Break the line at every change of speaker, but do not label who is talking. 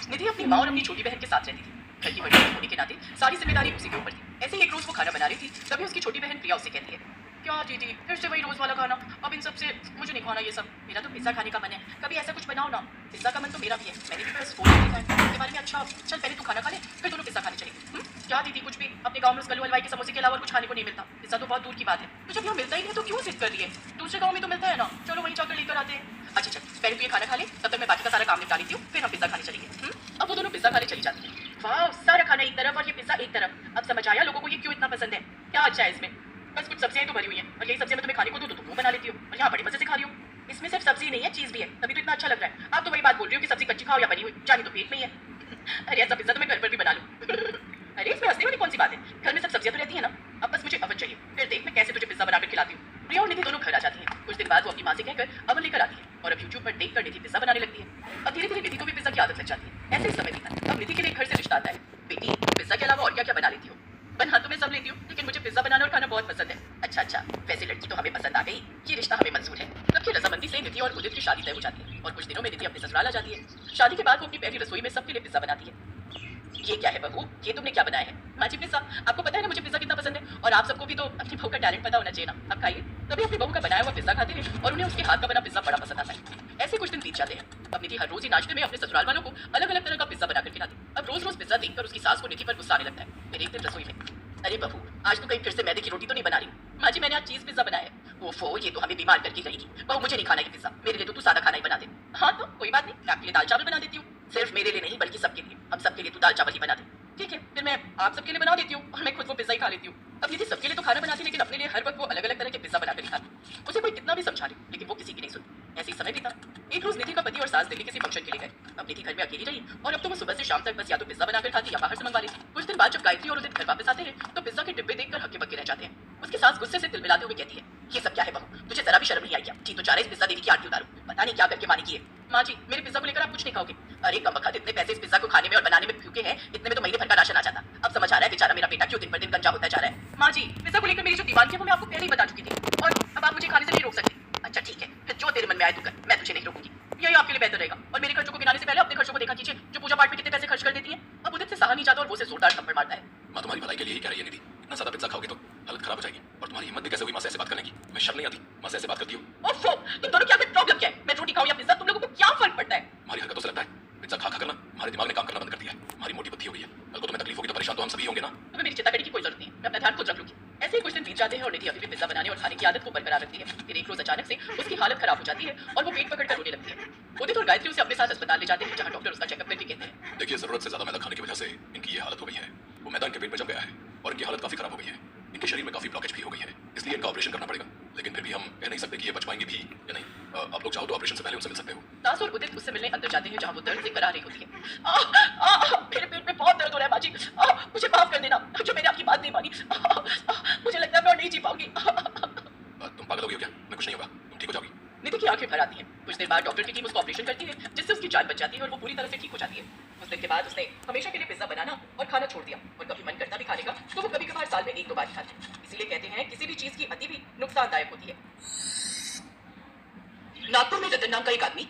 निधि अपनी माँ और अपनी छोटी बहन के साथ रहती थी। घर की बड़ी बहन होने के नाते सारी जिम्मेदारी उसी के ऊपर थी। ऐसे ही एक रोज वो खाना बना रही थी, तभी उसकी छोटी बहन प्रिया उसे कहती है, क्या दीदी फिर से वही रोज वाला खाना, अब इन सब से मुझे नहीं खाना ये सब, मेरा तो पिज्जा खाने का मन है, कभी ऐसा कुछ बनाओ ना। पिज्जा का मन तो मेरा भी है, मैंने भी बस फोन देखा है इसके बारे में। अच्छा चल पहले तू खाना खा ले, फिर दोनों पिज्जा खाने चलेंगे। क्या दीदी कुछ भी, अपने गांव में उस कल्लू हलवाई के समोसे के अलावा और कुछ खाने को नहीं मिलता, पिज्जा तो बहुत दूर की बात है। तो जब यहाँ मिलता ही नहीं तो क्यों जिद कर रही है, दूसरे गाँव में तो मिलता है ना, चलो वहीं जाकर लेकर आते हैं। अच्छा चल पहले तू ये खाना खा ले, तब तक मैं बाकी का सारा काम निपटा लेती हूँ, फिर हम पिज्जा खाने चलेंगे। अब वो दोनों पिज्जा खाने चली जाती है। वाह, सारा खाना एक तरफ और ये पिज्जा एक तरफ। अब समझ आया लोगों को ये क्यों इतना पसंद है, क्या अच्छा है इसमें, बस कुछ सब्जियां तो भरी हुई हैं और यही सब्जियां मैं तुम्हें खाने को दूं तो तुम वो बना लेती हो, और यहाँ बड़ी मजे से खा रही हो। इसमें सिर्फ सब्जी नहीं है, चीज भी है, तभी तो इतना अच्छा लग रहा है। आप तो वही बात बोल रही हो कि सब्जी कच्ची खाओ या बनी हुई, जानी तो पेट में ही है। अरे ऐसा पिज्जा तो मैं घर पर भी बना लूं। अरे इसमें हंसने वाली कौन सी बात है, घर में सब सब्जियां तो रहती है ना। अब बस मुझे अवन चाहिए, फिर देख मैं कैसे तुझे पिज्जा बनाकर खिलाती हूँ। प्रिया और निधि दोनों घर आ जाती हैं। कुछ दिन बाद वो अपनी माँ से कहकर अवन लेकर आती है और अब यूट्यूब पर देखकर निधि पिज्जा बनाने लगती है। अब धीरे धीरे निधि को भी पिज्जा की आदत लग जाती है। ऐसे ही समय बीता, अब निधि के लिए घर से रिश्ता आता है, बेटी पिज्जा के अलावा और क्या क्या बना लेती हो। बना तो मैं सब लेती हूँ, लेकिन मुझे पिज्जा बनाना और खाना बहुत पसंद है। अच्छा अच्छा, वैसे लड़की तो हमें पसंद आ गई, ये रिश्ता हमें मंजूर है। तब की रजामंदी से निधि और उदित की शादी तय हो जाती है और कुछ दिनों में निधि अपने ससुराल आ जाती है। शादी के बाद वो अपनी पहली रसोई में सबके लिए पिज्जा बनाती है। ये क्या है बहू, ये तुमने क्या बनाया है। माँ जी पिज्जा, आपको पता है ना मुझे पिज्जा कितना पसंद है, और आप सबको भी तो अपनी बहू का टैलेंट पता होना चाहिए ना। अब खाइए। तभी अपनी बहू का बनाया हुआ पिज्जा खाते हैं और उन्हें उसके हाथ का बना पिज्जा बड़ा पसंद आता है। ऐसे कुछ दिन बीत जाते हैं। अब निधि हर रोज ही नाश्ते में अपने ससुराल वालों को अलग अलग तरह का पिज्जा बनाकर खिलाती। अब रोज रोज पिज्जा देखकर उसकी सास को निधि पर गुस्सा आने लगता है। फिर एक दिन रसोई में, अरे बहू आज तो कहीं फिर से मैदे की रोटी तो नहीं बना रही। माँ जी मैंने आज चीज पिज्जा बनाया है। ओफो, ये तो हमें बीमार करके रहेगी। बहू मुझे नहीं खाना है पिज्जा, मेरे लिए तो तू सादा खाना ही बना दे। हाँ तो कोई बात नहीं, मैं आपके लिए दाल चावल बना देती हूँ। सिर्फ मेरे लिए नहीं बल्कि सबके लिए, अब सबके लिए तू दाल चावल ही बना दे। ठीक है, फिर मैं आप सबके लिए बना देती हूँ और मैं खुद वो पिज्जा ही खा लेती हूँ। अब निधि सबके लिए तो खाना बनाती, लेकिन अपने लिए हर वक्त वो अलग अलग तरह के पिज्जा बनाकर खाती। उसे कोई कितना भी समझा ले, लेकिन वो किसी की नहीं सुनती। ऐसे ही समय बीता। एक रोज निधि का पति और सास दिल्ली किसी फंक्शन के लिए गए। अब निधि घर में अकेली रही और अब तो वो सुबह से शाम तक बस या तो पिज्जा बनाकर खाती या बाहर से मंगवा लेती। कुछ दिन बाद जब गायत्री और उदित घर वापस आते हैं तो पिज्जा के डिब्बे देखकर हक्के बक्के रह जाते हैं। उसकी सास गुस्से से तिलमिलाते हुए कहती है, ये सब क्या है बहू, तुझे जरा भी शर्म नहीं आई क्या। जी तो चाह रहे इस पिज्जा देवी की आरती उतारो, पता नहीं क्या करके मानी की है। माँ जी मेरे पिज्जा को लेकर आप कुछ नहीं खाओगे। अरे कमबख्त, इतने पैसे इस पिज्जा को खाने में और बनाने में फूके हैं, इतने में तो महीने भर का राशन आ जाता। अब समझ आ रहा है बेचारा मेरा बेटा क्यों दिन पर दिन गंजा होता जा रहा है। माँ जी पिज्जा को लेकर मेरी जो दीवानगी है वो मैं आपको पहले ही बता चुकी थी, और अब आप मुझे खाने से नहीं रोक सकती। अच्छा ठीक है, फिर जो तेरे मन में आए तू कर, मैं तुझे नहीं रोकूंगी, यही आपके लिए बेहतर रहेगा। और मेरे खर्चों को गिनाने से पहले अपने खर्चों को देखा कीजिए, जो पूजा पाठ में कितने पैसे खर्च कर देती है। अब उदित से सहा नहीं जाता और वो से जोरदार थप्पड़ मारता है।
माँ तुम्हारी भलाई के लिए ही कह रही है निधि, इतना ज्यादा पिज्जा खाओगे तो हालत खराब हो जाएगी। और तुम्हारी हिम्मत भी कैसे हुई माँ से ऐसे बात करने की, मैं शर्म नहीं आती माँ से ऐसे बात करती हूँ।
ओफो, तुम दोनों क्या प्रॉब्लम क्या है, मैं रोटी खाऊं या पिज्जा, तुम लोगों को क्या फर्क पड़ता है।
हमारी हरकतों से लगता है पिज्जा खा खा करना हमारे दिमाग ने काम करना बंद कर दिया है, हमारी मोटी बुद्धि हो गई है। कल को तुम्हें तकलीफ होगी तो परेशान तो हम सभी होंगे ना।
तुम्हें मेरी चिंता करने की कोई जरूरत नहीं है, मैं अपना ध्यान खुद रख लूंगी। ऐसे ही कुछ दिन बीत जाते हैं और निधि अभी भी पिज्जा बनाने और खाने की आदत को बरकरार रखती है। फिर एक रोज अचानक से उसकी हालत खराब हो जाती है और वो पेट पकड़कर रोने लगती है। उदित और गायत्री उसे अपने साथ अस्पताल ले जाते हैं, जहाँ डॉक्टर उसका चेकअप करके कहते हैं,
देखिए जरूरत से ज्यादा मैदा खाने की वजह से इनकी ये हालत हो गई है। वो मैदा इनके पेट में जम गया है और इनकी हालत काफी खराब हो गई है। इनके शरीर में काफी ब्लॉकेज भी हो गई है, इसलिए इनका ऑपरेशन करना पड़ेगा। लेकिन फिर भी हम कह नहीं सकते कि ये बच पाएंगे भी या नहीं। आप लोग चाहो तो ऑपरेशन से पहले उनसे मिल सकते हो।
सास और उदित उससे मिलने अंदर जाते हैं, जहाँ वो दर्द से करा रही होती है। मेरे पेट में बहुत दर्द हो रहा है बाजी, मुझे माफ कर देना जो मैंने आपकी बात नहीं मानी। मुझे लगता है मैं और नहीं जी पाऊंगी।
तुम पागल हो गई हो क्या, मैं कुछ नहीं होगा, तुम ठीक हो जाओगी।
निधि की आंखें भर आती हैं। कुछ देर बाद डॉक्टर की टीम उसको ऑपरेशन करती है, जिससे उसकी जान बच जाती है और वो पूरी तरह से ठीक हो जाती है। उस दिन के बाद उसने हमेशा के लिए पिज्जा बनाना और खाना छोड़ दिया, और कभी मन करता भी खाने का तो वो कभी कभार साल में एक दो बार ही खाती है। इसीलिए कहते हैं किसी भी चीज की अति भी नुकसानदायक होती है। नागपुर में रतन नाम का एक आदमी